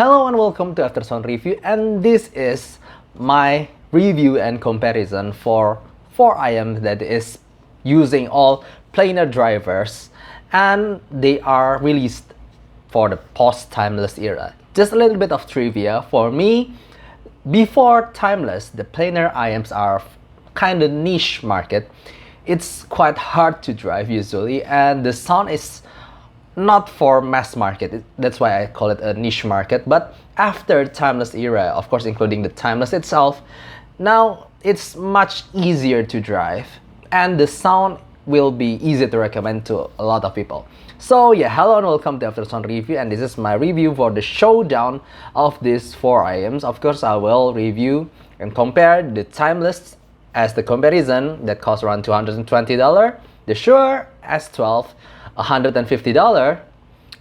Hello and welcome to Aftersound Review, and this is my review and comparison for 4 IMs that is using all planar drivers, and they are released for the post-timeless era. Just a little bit of trivia for me. Before timeless, the planar IMs are kind of niche market. It's quite hard to drive usually, and the sound is not for mass market. That's why I call it a niche market. But after timeless era, of course including the timeless itself, now it's much easier to drive and the sound will be easy to recommend to a lot of people. So yeah, hello and welcome to Aftersound Review, and this is my review for the showdown of these 4 IMs. Of course I will review and compare the timeless as the comparison that costs around $220, the Shuoer S12 $150,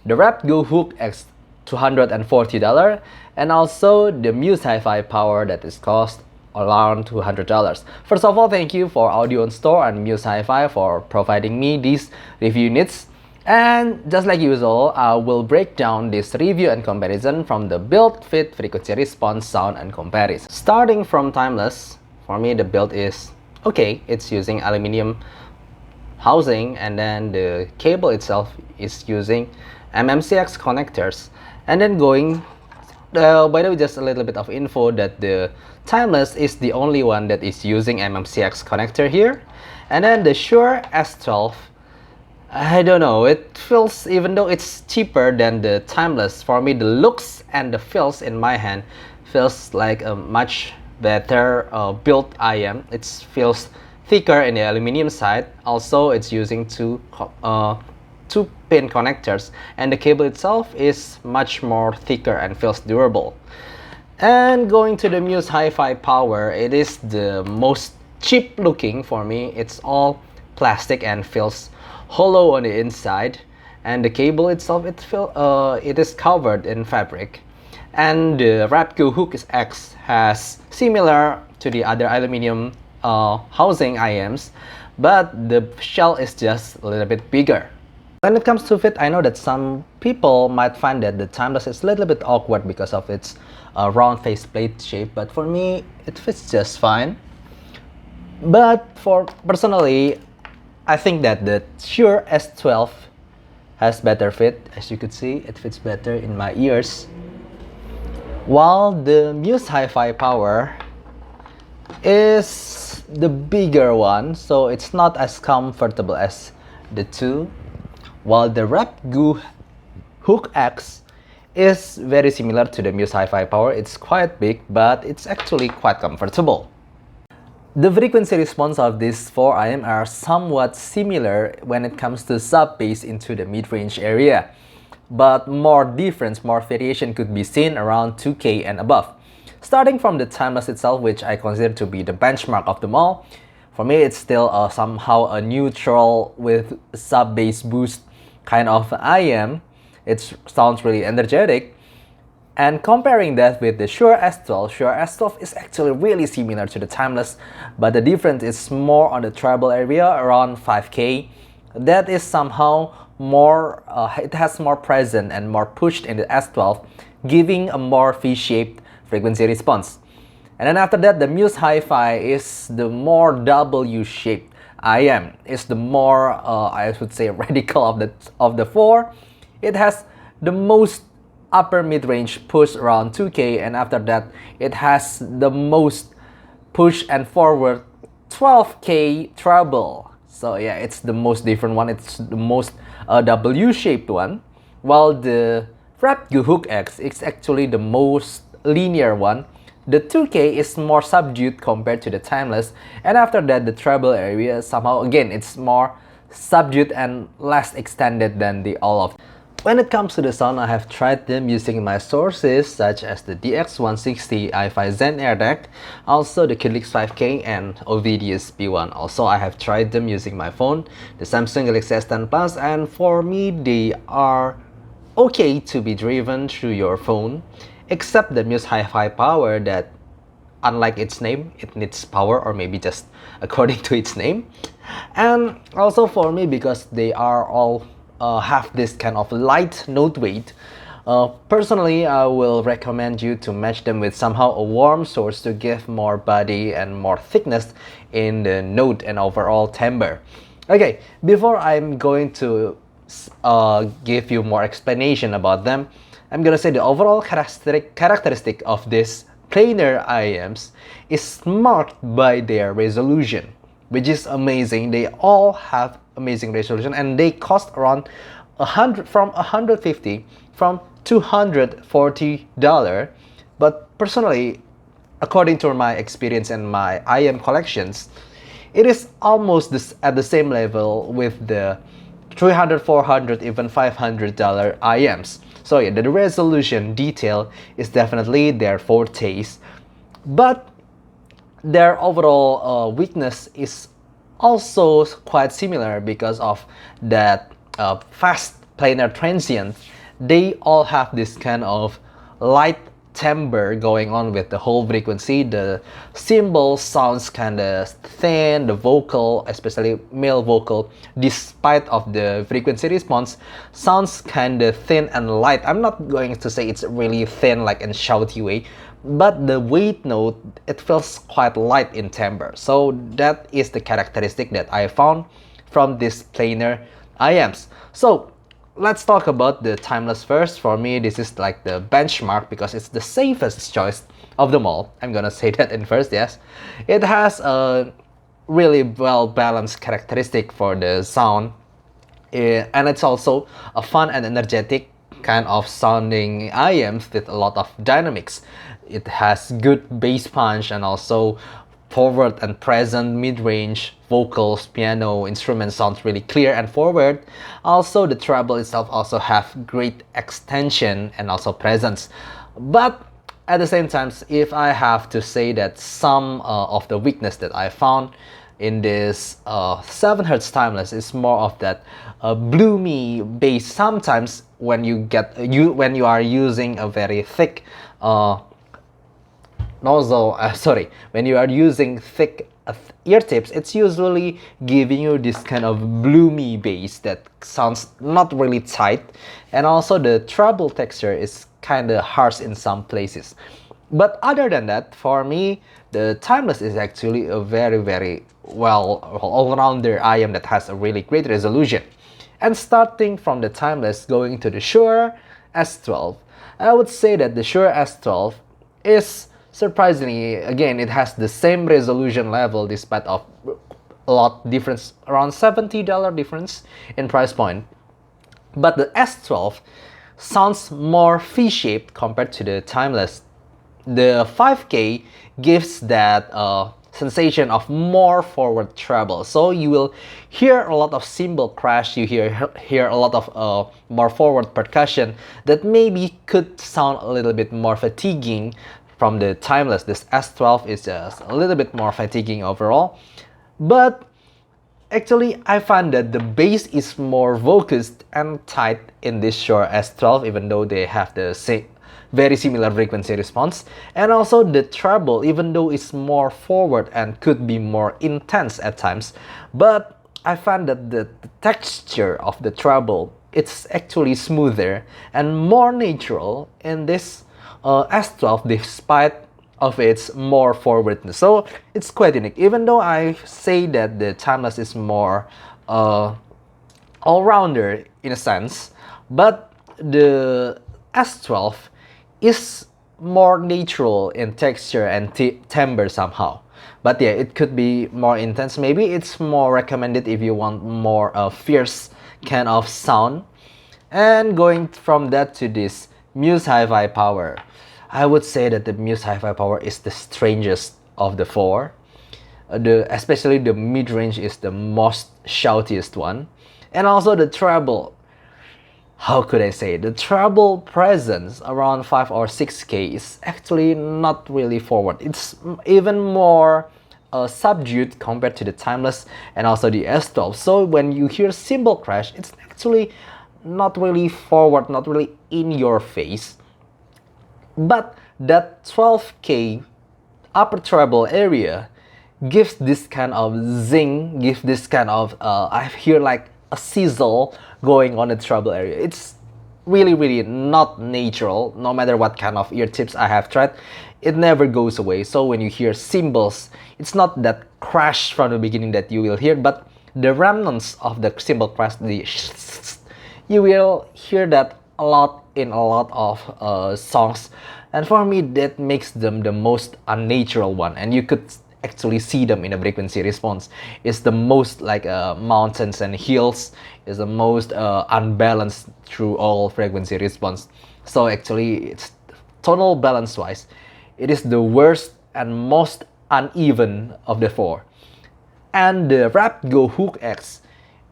the Raptgo Hook X $240, and also the Musehifi Power that is cost around $200. First of all, thank you for Audio on Store and Musehifi for providing me these review units. And just like usual, I will break down this review and comparison from the build, fit, frequency response, sound, and comparison. Starting from timeless, for me the build is okay. It's using aluminum housing, and then the cable itself is using MMCX connectors. And then going, by the way, just a little bit of info that the timeless is the only one that is using MMCX connector here. And then the Shuoer S12, I don't know, it feels, even though it's cheaper than the timeless, for me the looks and the feels in my hand feels like a much better built IM. It feels thicker in the aluminum side. Also it's using two pin connectors, and the cable itself is much more thicker and feels durable. And going to the Musehifi Power, it is the most cheap looking for me. It's all plastic and feels hollow on the inside, and the cable itself, it is covered in fabric. And the Raptgo Hook X has similar to the other aluminum housing IMs, but the shell is just a little bit bigger. When it comes to fit, I know that some people might find that the timeless is a little bit awkward because of its round faceplate shape, but for me it fits just fine. But for personally, I think that the Shuoer S12 has better fit. As you could see, it fits better in my ears, while the Musehifi Power is the bigger one, so it's not as comfortable as the two, while the Raptgo Hook X is very similar to the Musehifi Power. It's quite big, but it's actually quite comfortable. The frequency response of these 4 IM are somewhat similar when it comes to sub-bass into the mid-range area, but more difference, more variation could be seen around 2K and above. Starting from the timeless itself, which I consider to be the benchmark of them all, for me it's still somehow a neutral with sub-bass boost kind of IM. It sounds really energetic. And comparing that with the Shuoer S12 is actually really similar to the timeless, but the difference is more on the treble area around 5K. That is somehow more, it has more present and more pushed in the S12, giving a more V-shaped frequency response. And then after that, the Musehifi is the more W-shaped IM. It's the more, I would say, radical of the 4. It has the most upper mid-range push around 2K, and after that, it has the most push and forward 12K treble. So yeah, it's the most different one. It's the most W-shaped one, while the Raptgo Hook X is actually the most linear one. The 2K is more subdued compared to the timeless, and after that the treble area somehow again it's more subdued and less extended than the all of. When it comes to the sound, I have tried them using my sources such as the DX160 i5 Zen Air Deck, also the Kidlix 5K and Ovidius B1. Also I have tried them using my phone, the Samsung Galaxy S10 Plus, and for me they are okay to be driven through your phone, except the Musehifi Power that, unlike its name, it needs power, or maybe just according to its name. And also for me, because they are all have this kind of light note weight, Personally, I will recommend you to match them with somehow a warm source to give more body and more thickness in the note and overall timbre. Okay, before I'm going to give you more explanation about them, I'm gonna say the overall characteristic of this planar IMs is marked by their resolution, which is amazing. They all have amazing resolution and they cost around 150 from $240. But personally, according to my experience and my IM collections, it is almost at the same level with the $300, $400, even $500 IMs. So yeah, the resolution detail is definitely their fortes, but their overall weakness is also quite similar because of that fast planar transient. They all have this kind of light timbre going on with the whole frequency. The cymbal sounds kind of thin, the vocal, especially male vocal, despite of the frequency response, sounds kind of thin and light. I'm not going to say it's really thin like in shouty way, but the weight note, it feels quite light in timbre. So that is the characteristic that I found from this planar IMs. So let's talk about the timeless first. For me, this is like the benchmark because it's the safest choice of them all. I'm gonna say that in first, yes. It has a really well-balanced characteristic for the sound, and it's also a fun and energetic kind of sounding IMs with a lot of dynamics. It has good bass punch and also forward and present mid-range vocals, piano, instrument sounds really clear and forward. Also, the treble itself also have great extension and also presence. But at the same time, if I have to say that some of the weakness that I found in this 7Hz timeless is more of that bloomy bass. Sometimes when you are using a very thick when you are using thick ear tips, it's usually giving you this kind of bloomy bass that sounds not really tight, and also the treble texture is kind of harsh in some places. But other than that, for me, the timeless is actually a very well all-rounder IM that has a really great resolution. And starting from the timeless going to the Shuoer S12, I would say that the Shuoer S12 is surprisingly, again, it has the same resolution level despite of a lot difference, around $70 difference in price point. But the S12 sounds more V-shaped compared to the timeless. The 5K gives that sensation of more forward treble, so you will hear a lot of cymbal crash, you hear a lot of more forward percussion that maybe could sound a little bit more fatiguing from the timeless. This S12 is just a little bit more fatiguing overall. But actually, I find that the bass is more focused and tight in this Shuoer S12, even though they have the same very similar frequency response. And also the treble, even though it's more forward and could be more intense at times, but I find that the texture of the treble, it's actually smoother and more natural in this S12 despite of its more forwardness. So it's quite unique, even though I say that the timeless is more all-rounder in a sense, but the S12 is more natural in texture and timbre somehow. But yeah, it could be more intense. Maybe it's more recommended if you want more fierce kind of sound. And going from that to this Musehifi power, I would say that the Musehifi power is the strangest of the four. Especially the mid-range is the most shoutiest one. And also the treble. How could I say? The treble presence around 5 or 6K is actually not really forward. It's even more subdued compared to the timeless and also the S12. So when you hear cymbal crash, it's actually not really forward, not really in your face. But that 12K upper treble area gives this kind of zing, gives this kind of I hear like a sizzle going on the treble area. It's really not natural. No matter what kind of ear tips I have tried, it never goes away. So when you hear cymbals, it's not that crash from the beginning that you will hear, but the remnants of the cymbal crash, you will hear that a lot in a lot of songs, and for me that makes them the most unnatural one, and you could actually see them in a frequency response. It's the most like mountains and hills, is the most unbalanced through all frequency response. So actually it's tonal balance wise, it is the worst and most uneven of the four. And the Raptgo Hook X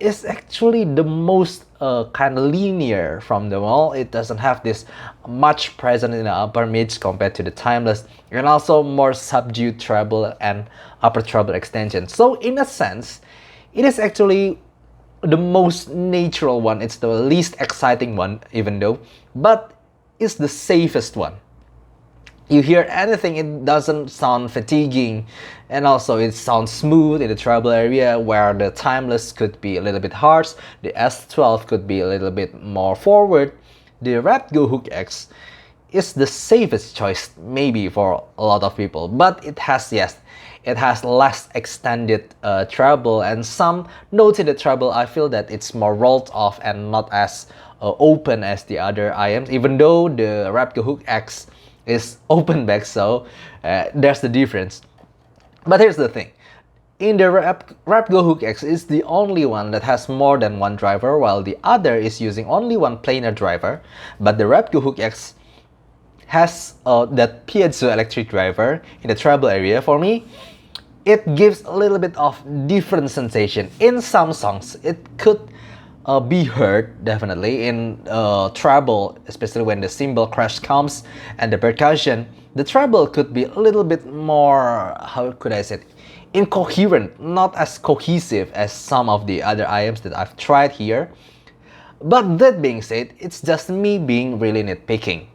is actually the most kind of linear from them all. It doesn't have this much present in the upper mids compared to the Timeless, and also more subdued treble and upper treble extension. So in a sense, it is actually the most natural one. It's the least exciting one, even though, but it's the safest one. You hear anything, it doesn't sound fatiguing, and also it sounds smooth in the treble area, where the Timeless could be a little bit harsh, the S12 could be a little bit more forward. The Raptgo Hook X is the safest choice maybe for a lot of people, but it has, yes, it has less extended treble, and some notes in the treble I feel that it's more rolled off and not as open as the other IMs, even though the Raptgo Hook X is open back, so there's the difference. But here's the thing, in the Raptgo Hook X is the only one that has more than one driver, while the other is using only one planar driver. But the Raptgo Hook X has that piezoelectric driver in the treble area. For me, it gives a little bit of different sensation. In some songs, it could be heard definitely in treble, especially when the cymbal crash comes and the percussion. The treble could be a little bit more, how could I say it, incoherent, not as cohesive as some of the other IMs that I've tried here. But that being said, it's just me being really nitpicking.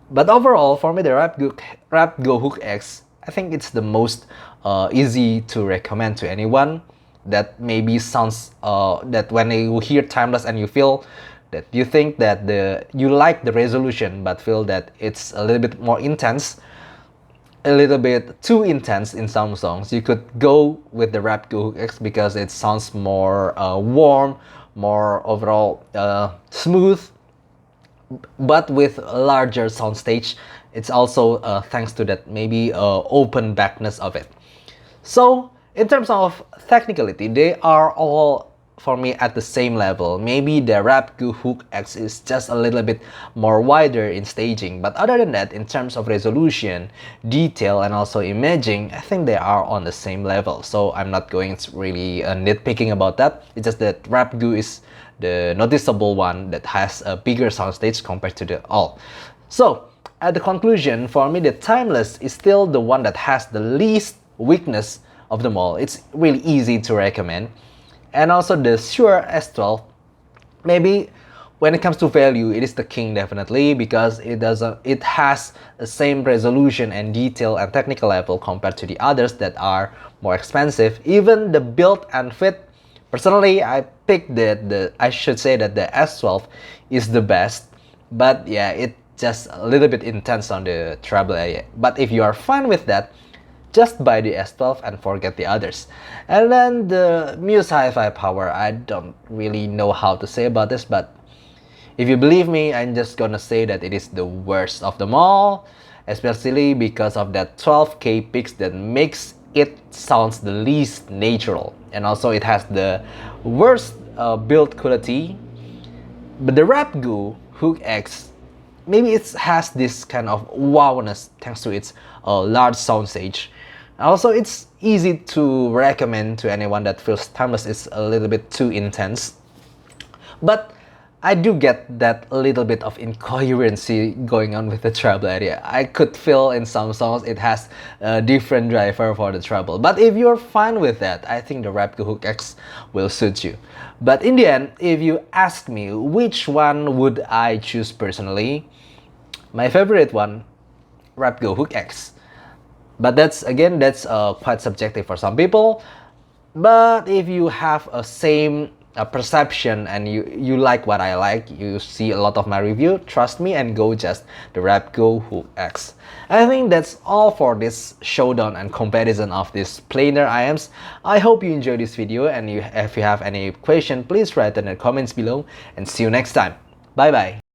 But overall, for me, the Raptgo Hook X, I think it's the most easy to recommend to anyone that maybe sounds that when you hear Timeless and you feel that you think that you like the resolution but feel that it's a little bit more intense, a little bit too intense in some songs, you could go with the Raptgo Hook X because it sounds more warm, more overall smooth, but with a larger soundstage. It's also thanks to that maybe open backness of it. So in terms of technicality, they are all for me at the same level. Maybe the Raptgo Hook X is just a little bit more wider in staging, but other than that, in terms of resolution, detail, and also imaging, I think they are on the same level. So I'm not going to really nitpicking about that. It's just that Raptgo is the noticeable one that has a bigger soundstage compared to the all. So at the conclusion, for me, the Timeless is still the one that has the least weakness of them all. It's really easy to recommend. And also the Shuoer S12, maybe when it comes to value, it is the king definitely, because it has the same resolution and detail and technical level compared to the others that are more expensive. Even the build and fit, personally I picked I should say that the S12 is the best, but yeah, it's just a little bit intense on the treble area. But if you are fine with that, just buy the S12 and forget the others. And then the Musehifi power, I don't really know how to say about this, but if you believe me, I'm just gonna say that it is the worst of them all, especially because of that 12K peaks that makes it sounds the least natural, and also it has the worst build quality. But the Raptgo Hook X, maybe it has this kind of wowness thanks to its large soundstage. Also, it's easy to recommend to anyone that feels Timeless is a little bit too intense. But I do get that little bit of incoherency going on with the treble area. I could feel in some songs it has a different driver for the treble. But if you're fine with that, I think the Raptgo Hook X will suit you. But in the end, if you ask me which one would I choose personally, my favorite one, Raptgo Hook X. But that's quite subjective for some people. But if you have a same perception and you like what I like, you see a lot of my review, trust me and go just the Raptgo Hook X. I think that's all for this showdown and comparison of these planar IMs. I hope you enjoyed this video, and if you have any question, please write in the comments below, and see you next time. Bye bye.